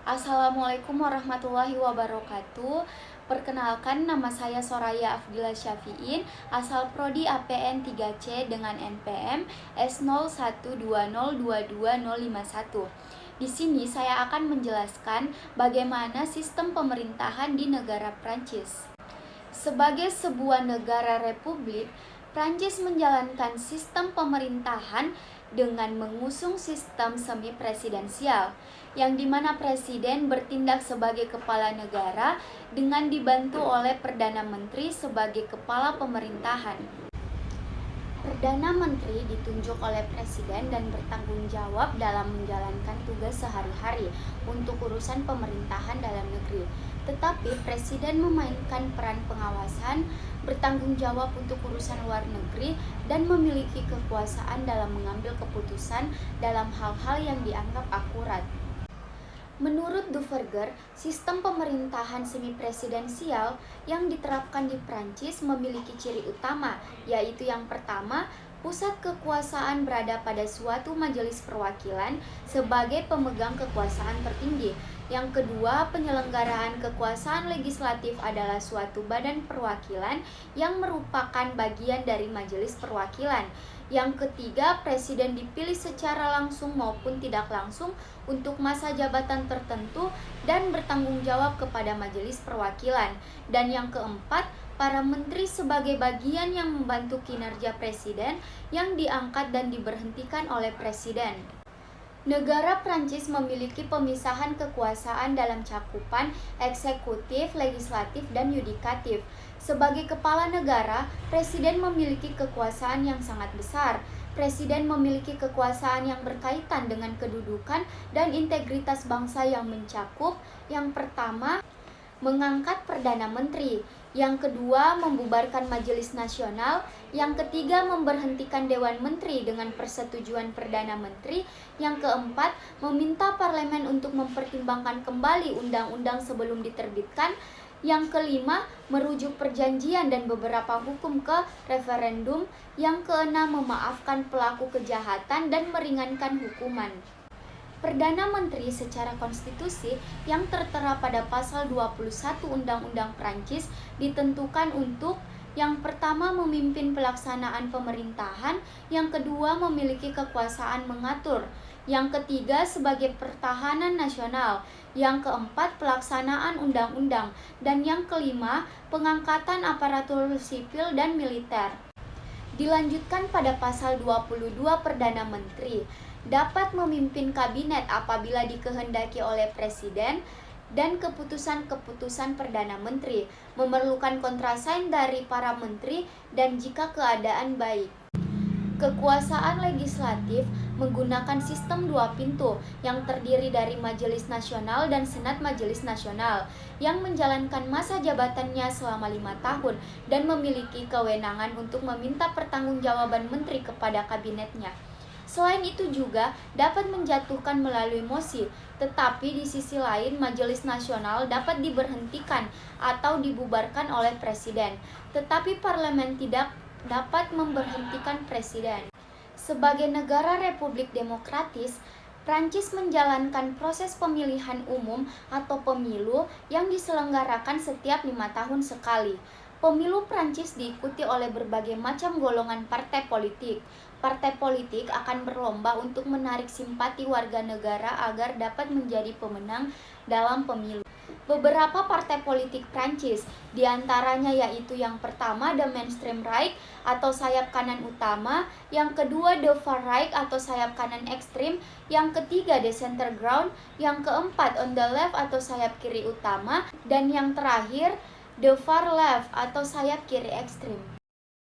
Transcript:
Assalamualaikum warahmatullahi wabarakatuh. Perkenalkan, nama saya Soraya Afdila Syafiin, asal Prodi APN 3C dengan NPM S0120220051. Di sini saya akan menjelaskan bagaimana sistem pemerintahan di negara Prancis. Sebagai sebuah negara republik, Prancis menjalankan sistem pemerintahan dengan mengusung sistem semi presidensial, yang dimana presiden bertindak sebagai kepala negara dengan dibantu oleh Perdana Menteri sebagai kepala pemerintahan. Perdana Menteri ditunjuk oleh Presiden dan bertanggung jawab dalam menjalankan tugas sehari-hari untuk urusan pemerintahan dalam negeri. Tetapi Presiden memainkan peran pengawasan, bertanggung jawab untuk urusan luar negeri, dan memiliki kekuasaan dalam mengambil keputusan dalam hal-hal yang dianggap akurat. Menurut Duverger, sistem pemerintahan semi-presidensial yang diterapkan di Prancis memiliki ciri utama, yaitu yang pertama, pusat kekuasaan berada pada suatu majelis perwakilan sebagai pemegang kekuasaan tertinggi. Yang kedua, penyelenggaraan kekuasaan legislatif adalah suatu badan perwakilan yang merupakan bagian dari majelis perwakilan. Yang ketiga, presiden dipilih secara langsung maupun tidak langsung untuk masa jabatan tertentu dan bertanggung jawab kepada majelis perwakilan. Dan yang keempat, para menteri sebagai bagian yang membantu kinerja presiden yang diangkat dan diberhentikan oleh presiden. Negara Prancis memiliki pemisahan kekuasaan dalam cakupan eksekutif, legislatif, dan yudikatif. Sebagai kepala negara, presiden memiliki kekuasaan yang sangat besar. Presiden memiliki kekuasaan yang berkaitan dengan kedudukan dan integritas bangsa yang mencakup, yang pertama, mengangkat Perdana Menteri, yang kedua membubarkan Majelis Nasional, yang ketiga memberhentikan Dewan Menteri dengan persetujuan Perdana Menteri, yang keempat meminta parlemen untuk mempertimbangkan kembali undang-undang sebelum diterbitkan, yang kelima merujuk perjanjian dan beberapa hukum ke referendum, yang keenam memaafkan pelaku kejahatan dan meringankan hukuman. Perdana Menteri secara konstitusi yang tertera pada pasal 21 Undang-Undang Prancis ditentukan untuk yang pertama memimpin pelaksanaan pemerintahan, yang kedua memiliki kekuasaan mengatur, yang ketiga sebagai pertahanan nasional, yang keempat pelaksanaan undang-undang, dan yang kelima pengangkatan aparatur sipil dan militer. Dilanjutkan pada pasal 22 Perdana Menteri dapat memimpin kabinet apabila dikehendaki oleh presiden, dan keputusan-keputusan Perdana Menteri memerlukan kontrasain dari para menteri dan jika keadaan baik. Kekuasaan legislatif menggunakan sistem dua pintu yang terdiri dari Majelis Nasional dan Senat Majelis Nasional yang menjalankan masa jabatannya selama 5 tahun dan memiliki kewenangan untuk meminta pertanggungjawaban menteri kepada kabinetnya. Selain itu juga dapat menjatuhkan melalui mosi, tetapi di sisi lain Majelis Nasional dapat diberhentikan atau dibubarkan oleh presiden, tetapi parlemen tidak dapat memberhentikan presiden. Sebagai negara republik demokratis, Prancis menjalankan proses pemilihan umum atau pemilu yang diselenggarakan setiap 5 tahun sekali. Pemilu Prancis diikuti oleh berbagai macam golongan partai politik. Partai politik akan berlomba untuk menarik simpati warga negara agar dapat menjadi pemenang dalam pemilu. Beberapa partai politik Prancis, diantaranya yaitu yang pertama The Mainstream Right atau sayap kanan utama, yang kedua The Far Right atau sayap kanan ekstrim, yang ketiga The Center Ground, yang keempat On the Left atau sayap kiri utama, dan yang terakhir The Far Left atau sayap kiri ekstrim.